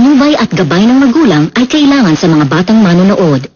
patnubay at gabay ng magulang ay kailangan sa mga batang manonood.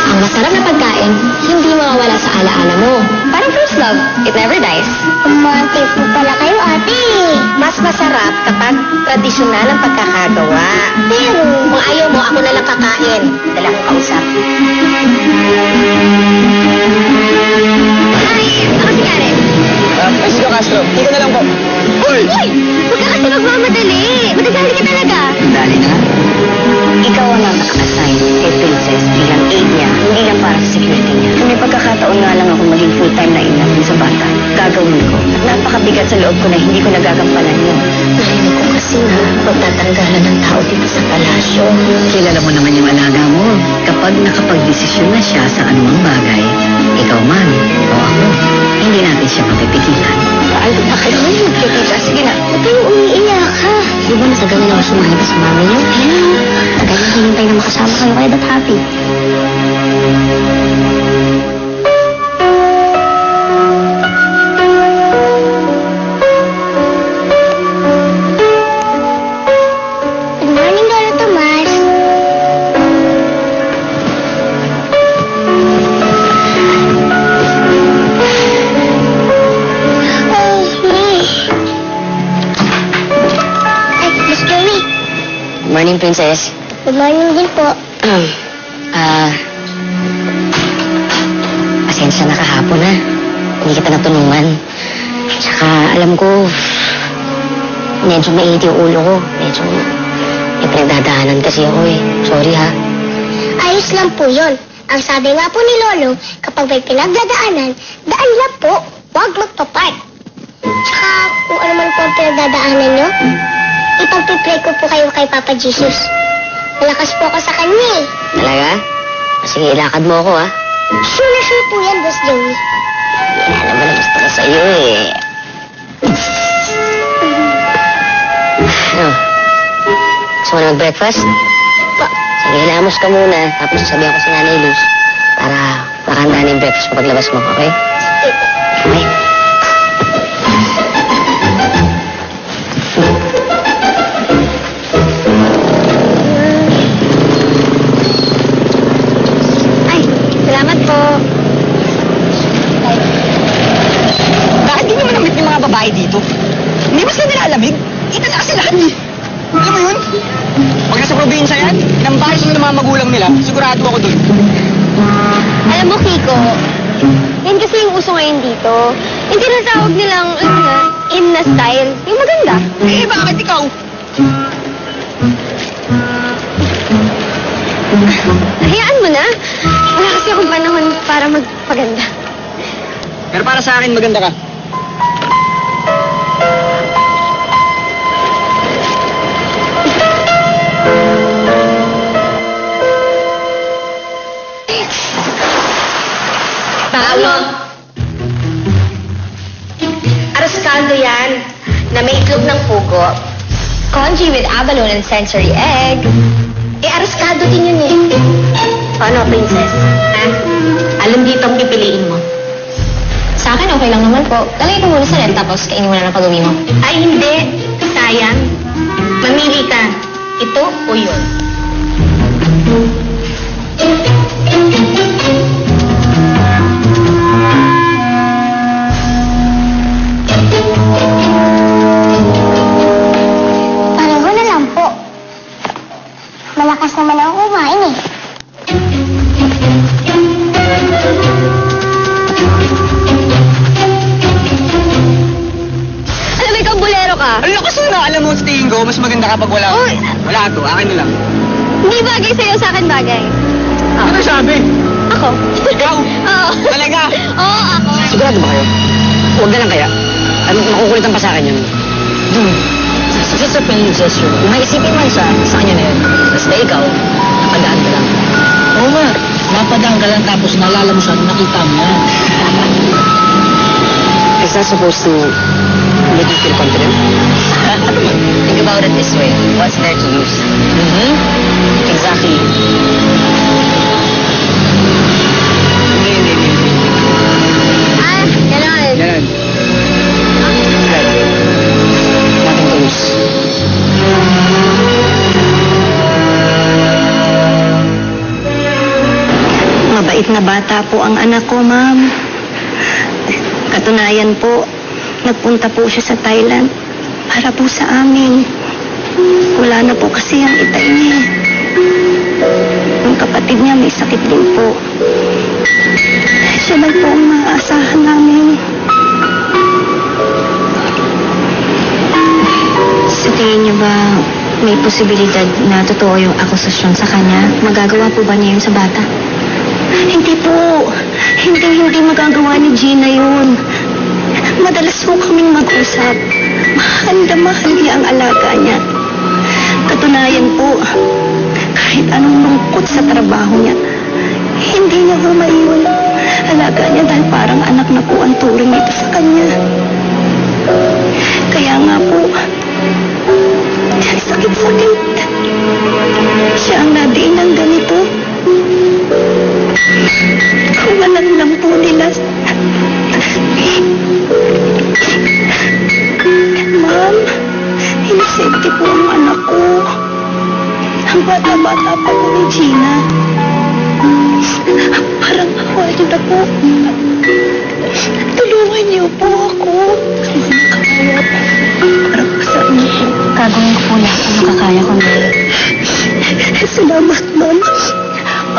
Ang masarap na pagkain, hindi mawawala sa alaala mo. Parang first love, it never dies. Romantic po pala kayo, ate. Mas masarap kapag tradisyonal ang pagkakagawa. Pero, Kung ayaw mo, ako na lang kakain. Dala kong kausap. Ay, ako si Karen. Francisco Castro, dito na lang po. Uy! Huwag ka kasi magmamadali. Madadali ka talaga. Dali na. Ikaw ang nakaka-assign kay Princess bilang aid niya, hindi lang para sa security niya. Kung may pagkakataon nga lang ako maging full-time na ina dun sa bata, gagawin ko. At napakabigat sa loob ko na hindi ko nagagampanan yun. Narinig ko kasi na magtatanggalan ng tao dito sa palasyo. Kilala mo naman yung alaga mo. Kapag nakapag-desisyon na siya sa anumang bagay, ikaw man o ako, hindi natin siya mapipigilan. Ay, bakit mo yun? Tita, sige na. ba't kayo umiiyak, ha? Di ba matagal na ako sumali sa mami niyo? Tagal na hinintay na makasama kayo kaya ba't happy? Good morning, Lolo Tomas. Oh, Miss. Ay, Miss Joey. Good morning, Princess. Good morning din po. Pasensya na kahapon na. Hindi kita natulungan. Tsaka alam ko, medyo mainit yung ulo ko. Medyo may pinagdadaanan kasi ako eh. Sorry ha. Ayos lang po yun. Ang sabi nga po ni Lolo, kapag may pinagdadaanan, daan lang po. Huwag magpapark. Tsaka kung ano man po ang pinagdadaanan nyo, ipagpipray ko po kayo kay Papa Jesus. Malakas po ako sa kanya eh. Talaga? Sige, ilakad mo ako ha. Sure na sure po yan, Boss Joey. Yan naman ang gusto ko sa'yo eh. Ano? Gusto mo na mag-breakfast? Pa, Sige, hilamos ka muna. Tapos sasabihan ko si Nanay Luz para makahanda na yung breakfast mo paglabas mo, okay? Okay. Ay, salamat po. Bakit di nyo manamit yung mga babae dito? Hindi ba sila nilalamig? Kita na kasi lahat eh. Alam mo yun? Pag nasa probinsya yan, nambahay sila ng mga magulang nila, sigurado ako dun. Alam mo, Kiko, yan kasi yung uso ngayon dito. Yung tinatawag nilang, in na style. Yung maganda. Eh, bakit ikaw? Hayaan mo na. Wala kasi akong panahon para magpaganda. Pero para sa akin, maganda ka. Ano? Aroscaldo yan, na may itlog ng pugo. Congee with abalone and sensory egg. Eh, aroscaldo din yun eh. Paano, Princess? Ha? Alam dito ang pipiliin mo. Sa akin, okay lang naman po. Lalagay ko muna sa net, tapos kainin mo na ng pag-uwi mo. Ay, hindi. Sayang. Mamili ka. Ito o yun? pareho na lang po. Malakas naman ako kumain eh. Alam mo, ikaw bolero ka. Ang lakas na, alam mo, sa tingin ko, mas maganda kapag wala ako. Uy! Wala to, akin na lang. Hindi bagay sa'yo, sa akin bagay. Ano sabi? Ako. Ikaw? Oo. Talaga? Oo, ako. Sigurado ba kayo? Huwag na lang kaya. Makukulitan pa sa akin yun. It's just a friendly gesture. Kung maisipin man siya, sa kanya na yun. Basta ikaw, napadaan ka lang. Oo nga, napadaan ka lang tapos naalala mo siya, nakita mo yan. Is that supposed to make you feel confident? American news. Exactly. Hindi. Ganon. Ganun. Nothing to lose. Mabait na bata po ang anak ko, ma'am. Katunayan po, nagpunta po siya sa Thailand para po sa amin. Wala na po kasi ang itay niya. Yung kapatid niya may sakit din po. Siya lang po ang maaasahan namin. Sa tingin niyo ba may posibilidad na totoo yung akusasyon sa kanya? Magagawa po ba niya yun sa bata? Hindi po. Hindi magagawa ni Gina yun. Madalas po kaming mag-usap. Mahal na mahal niya ang alaga niya. Katunayan po, kahit anong lungkot sa trabaho niya, hindi niya po maiwan ang alaga niya dahil parang anak na po ang turing nito sa kanya. Kaya nga po, sakit-sakit. Siya ang nadiin ng ganito. Kumalan lang po nila. Ma'am, inisente po ang anak ko. Ang bata-bata pa po ni Gina. Parang awa niyo na po. Tulungan niyo po ako. Kaya para po sa inyo. Gagawin ko po lahat ang makakaya ko na. Salamat, ma'am.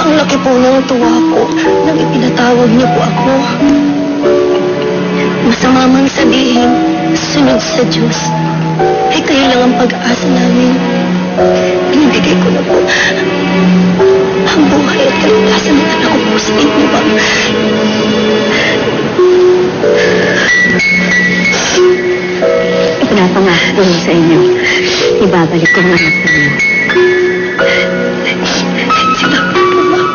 Ang laki po ng tuwa ko nang ipinatawag niyo po ako. Masama mang sabihin, sunod sa Diyos. Ay kayo lang ang pag-asa namin. Binibigay ko na po ang buhay at kalikasan ng anak ko po sa inyo, ma'am. Ipinapangako ko sa inyo. Ibabalik ko ang anak ninyo. Salamat po, ma'am.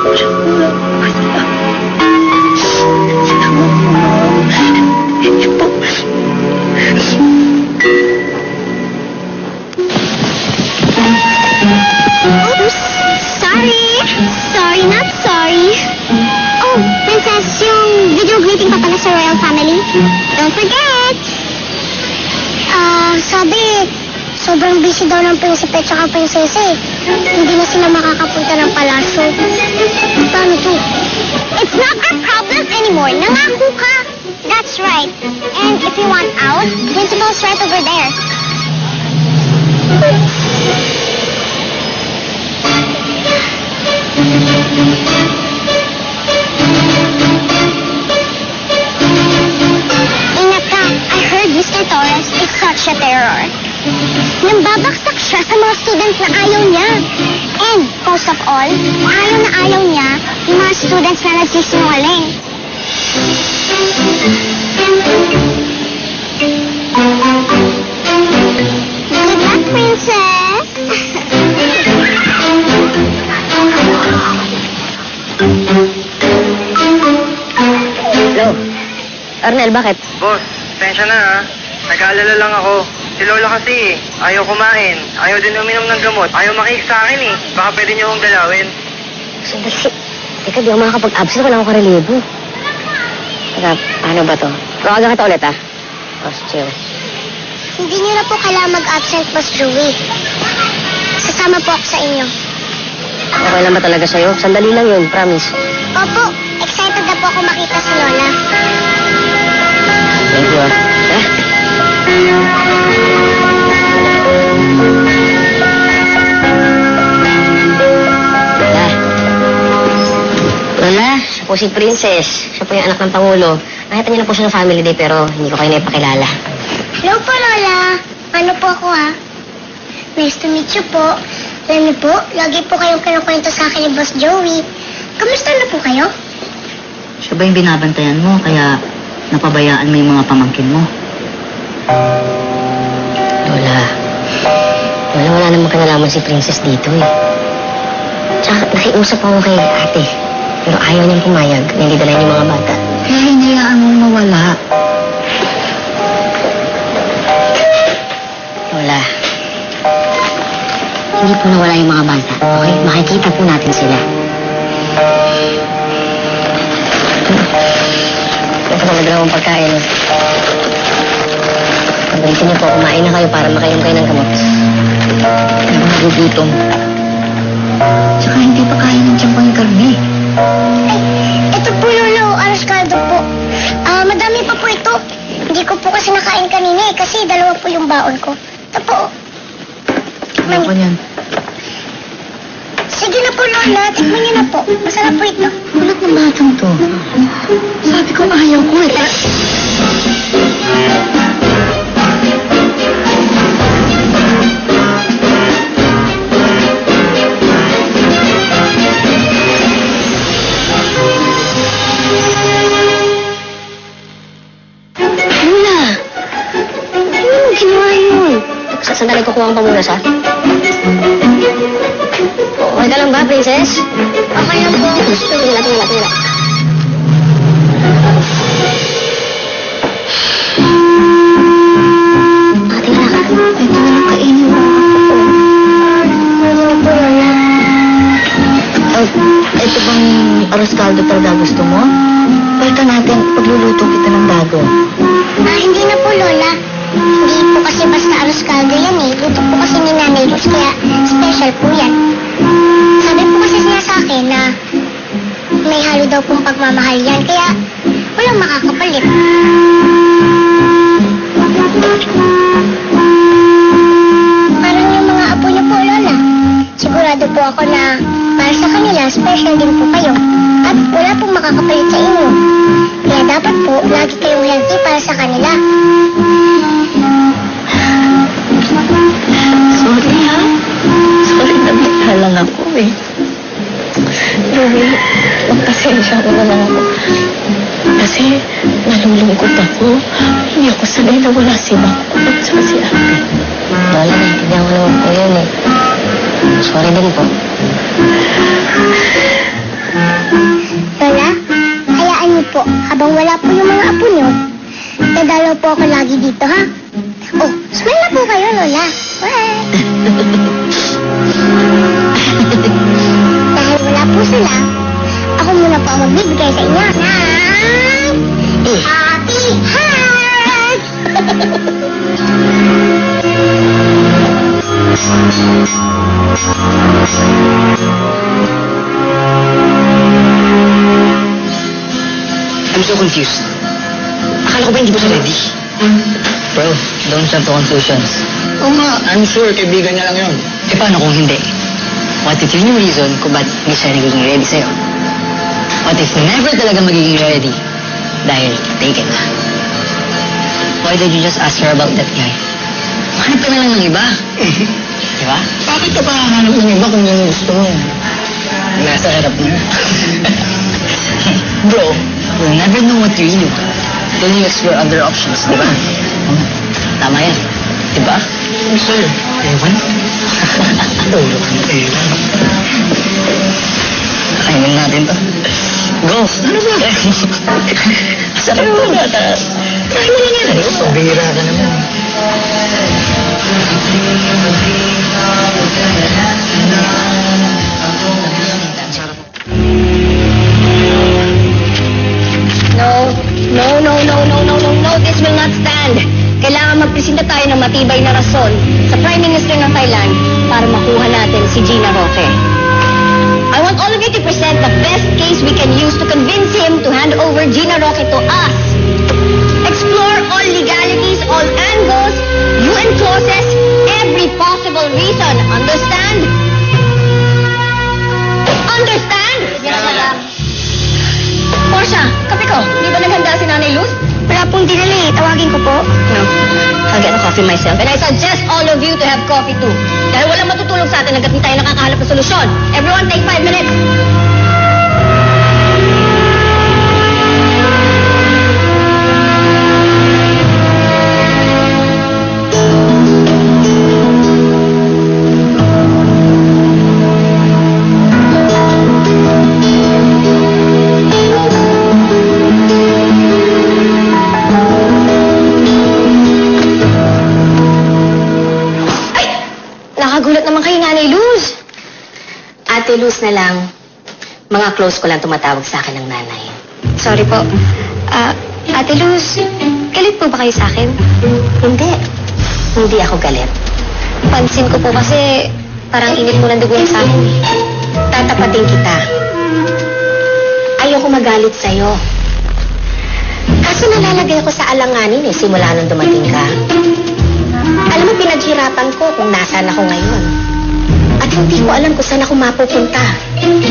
Salamat po, ma'am. Hindi po. Oops! Sorry, not sorry. Oh, Princess, yung video greeting pa pala sa royal family. Don't forget! Sabi, sobrang busy daw ng prinsipe at saka prinsesa eh. Hindi na sila makakapunta ng palasyo. Paano to? It's not our problem anymore. Nangako ka. That's right. And if you want out, principal's right over there. Ingat ka. I heard Mr. Torres is such a terror. Nambabaksak siya sa mga students na ayaw niya. And, most of all, ayaw niya yung mga students na nagsisinungaling. Good luck, Princess! Hello? Arnel, bakit? Boss, pasensya na ha. Nag-aalala lang ako. Si Lola kasi ayaw kumain. Ayaw din uminom ng gamot. Ayaw makinig sa akin eh. Baka pwede niyo akong dalawin. Sandali. Teka, di ako makakapag-absent. Wala akong karelibo. Teka, paano ba to? Tawagan kita ulit, ha? Oh, chill. Hindi niyo na po kailangan mag-absent, Boss Joey. Sasama po ako sa inyo. Okay lang ba talaga sa'yo? Sandali lang yun, promise. Opo, excited na po ako makita si Lola. Thank you, Lola, siya po si Princess. Siya po yung anak ng Pangulo. Nakita niyo na po siya ng family day pero hindi ko kayo naipakilala. Hello po, Lola. Ano po ako, ha? Nice to meet you po. Alam niyo po, lagi po kayong kinukwento sa akin ni Boss Joey. Kamusta na po kayo? Siya ba yung binabantayan mo kaya napabayaan mo yung mga pamangkin mo? Lola, wala namang kanalaman si Princess dito eh. Tsaka nakiusap ako kay ate. Pero ayaw niyang pumayag na hindi dala yung mga bata. Kaya hinayaan mong mawala. Lola, hindi po nawala yung mga bata. Okay? Makikita po natin sila. Ito pa magdalawang pagkain. Pagalitin niyo po, kumain na kayo para makainom kayo ng gamot. Hindi ko nagugutom. Tsaka hindi pa kaya ng tiyan pang karne. Ay, ito po Lolo, aras kaldo po. Madami pa po ito. Hindi ko po kasi nakain kanina kasi dalawa po yung baon ko. Ito po. Ayoko niyan. Sige na po Lola, tikman niyo na po. Masarap po ito. Kulat ng batang to. Sabi ko ayaw ko eh. Luna! Ano ginawa yun? Sandali ko kuha ang pamunas, ha? Okay ka lang ba, princess? Okay lang po. Tingala. Tira ka. Ito na lang kainin mo. Ano po Lola? Ito bang aras kaldo talaga gusto mo? Palitan natin, pagluluto kita ng bago. Hindi na po Lola. Hindi po kasi basta aros kaldo yan eh. Luto po kasi ni Nanay Luz, kaya special po yan. Sabi po kasi niya sa akin na may halo daw pong pagmamahal yan, kaya walang makakapalit. Parang yung mga apo niyo po, Lola. Sigurado po ako na para sa kanila, special din po kayo. At wala pong makakapalit sa inyo. Kaya dapat po, lagi kayong healthy para sa kanila. Sorry ha. Sorry na bigla lang ako eh. Louie, magpasensya ko na lang ako. Kasi nalulungkot ako. Hindi ako sanay na wala si Bako at saka si Ate. Lola, naintindihan ko naman po yun, eh. Sorry din po. Lola, hayaan niyo po, habang wala po yung mga apo niyo, dadalaw po ako lagi dito, ha? Oh, smile na po kayo, Lola. Bye! Dahil wala po sila, ako muna po ang magbibigay sa inyo ng happy heart! I'm so confused. Akala ko ba hindi pa siya ready? Bro, don't jump to conclusions. Oo nga, I'm sure kaibigan niya lang yun. Eh paano kung hindi? What if yun yung reason kung ba't hindi siya nagiging ready sa'yo? What if never talaga magiging ready dahil taken na? Why did you just ask her about that guy? Hanap ka na lang ng iba. Di ba? Bakit ka pa hanap ng iba kung yun yung gusto mo? Nasa harap mo. Bro, you'll never know what you really want till you explore other options, di ba? Tama yan. Di ba? Sir, ewan? Ulo ka na ewan. Kainin natin to. Go! Ano ba? Sarap mo na. Kain mo lang yan. Ano, pabira ka naman. No, this will not stand. Kailangan magpresenta tayo ng matibay na rason sa Prime Minister ng Thailand para makuha natin si Gina Roque. I want all of you to present the best case we can use to convince him to hand over Gina Roque to us. Explore all legalities, all angles, UN clauses, every possible reason. Understand? Understand? Yes, madam. Portia, kape ko. Di ba naghanda si Nanay Luz? Wala pong dinala eh. Tawagin ko po. No. I'll get a coffee myself. And I suggest all of you to have coffee too. Dahil walang matutulog sa atin hanggat hindi tayo nakakahanap ng solusyon. Everyone take 5 minutes. Nakakagulat naman kay Nanay Luz. Ate Luz na lang. Mga close ko lang tumatawag sa akin ng nanay. Sorry po. Ate Luz, galit po ba kayo sa akin? Hindi. Hindi ako galit. Pansin ko po kasi parang init mo ng dugo sa akin. Tatapatin kita. Ayoko magalit sa'yo. Kaso nalalagay ko sa alanganin simula nung dumating ka. Alam mo, pinaghirapan ko kung nasaan ako ngayon. At hindi ko alam kung saan ako mapupunta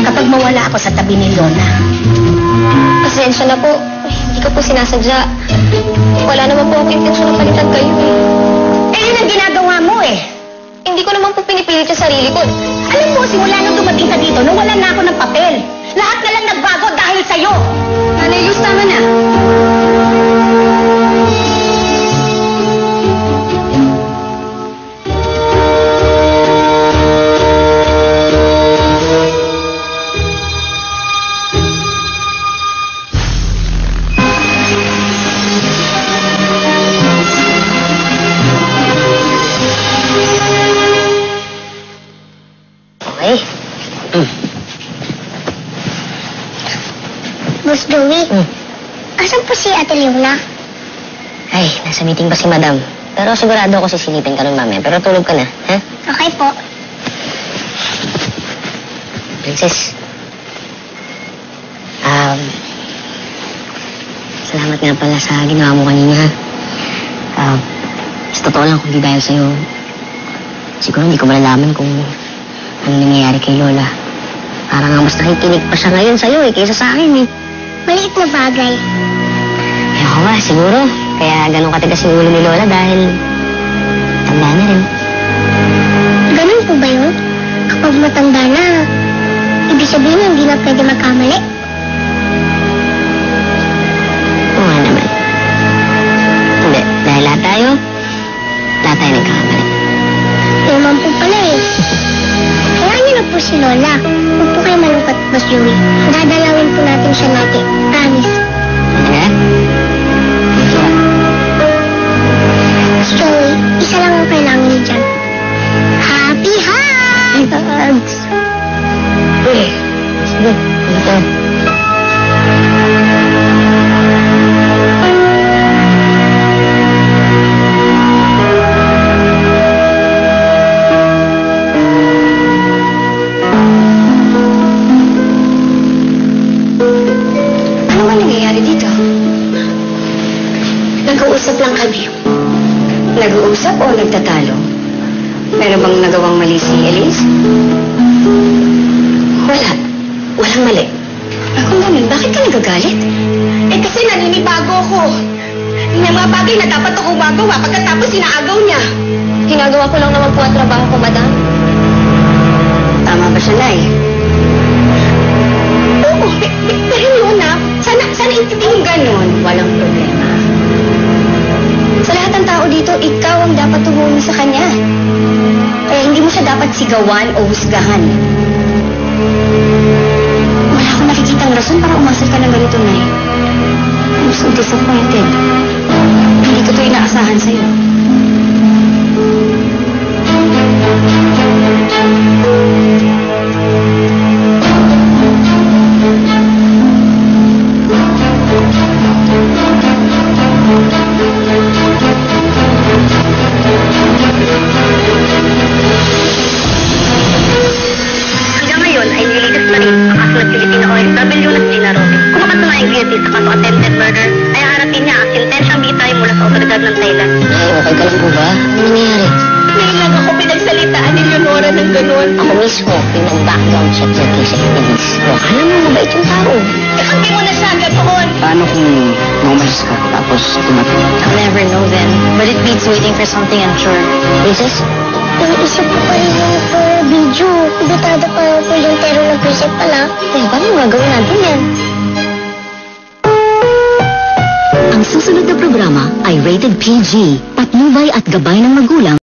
kapag mawala ako sa tabi ni Lola. Pasensya na po. Hindi ko po sinasadya. Wala naman po akong intensyon na palitan kayo eh. Yun ang ginagawa mo eh. Hindi ko naman po pinipilit sa sarili ko. Alam mo, simula nung dumating ka dito, nung wala na ako ng papel, lahat na lang nagbago dahil sa'yo. Nanay Luz, tama na. Boss Joey, asan po si Ate Leona? Ay, nasa meeting pa si Madam. Pero sigurado ako sisilipin ka nun mamaya. Pero tulog ka na, ha? Okay po. Princess. Salamat nga pala sa ginawa mo kanina, ha? Sa totoo lang, kung di dahil sa'yo, siguro hindi ko malalaman kung ano nangyayari kay Lola. Parang nga mas nakikinig pa siya ngayon sa'yo kaysa sa akin Maliit na bagay. Ako nga, siguro. Kaya ganun katigas yung ulo ni Lola dahil tanda na rin. Ganun po ba yun? Kapag matanda na, ibig sabihin hindi na pwede magkamali? Oo nga naman. Hindi, dahil lahat tayo nagkakamali. Naman po pala eh. Hayaan niyo na po si Lola. Huwag po kayo malungkot, Boss Joey. Dadalawin po natin siya natin. Promise. Ano? Boss Joey, isa lang ang kailangan niyo dyan. Happy hugs! Uy, sige. Ito. Nag-uusap lang kami. Nag-uusap o nagtatalo? Meron bang nagawang mali si Elise? Wala. Walang mali. Kung ganun, bakit ka nagagalit? Kasi naninibago ako. May mga bagay na dapat ako magawa pagkatapos sinaagaw niya. Ginagawa ko lang naman po ang trabaho ko, Madam. Tama ba siya, Nay? Oo, pero yun sana intindihin ganun. Walang problema. Sa lahat ng tao dito, ikaw ang dapat tumulong sa kanya. Kaya hindi mo siya dapat sigawan o husgahan. Wala akong nakikitang rason para umasal ka ng ganito, Nay. I'm so disappointed. Hindi ko ito inaasahan sa'yo. Pinag-background check sa case ni Elise. Akala mo mabait yung tao. Kakampi mo na siya, ganoon. Paano kung umalis ka tapos tumating? I'll never know then. But it beats waiting for something unsure. Princess? Iisip ko pa rin yung video. Bitado pa ako yung tero ng present pala. Paano yung gagawin natin yan? Ang susunod na programa ay rated PG. Patnubay at gabay ng magulang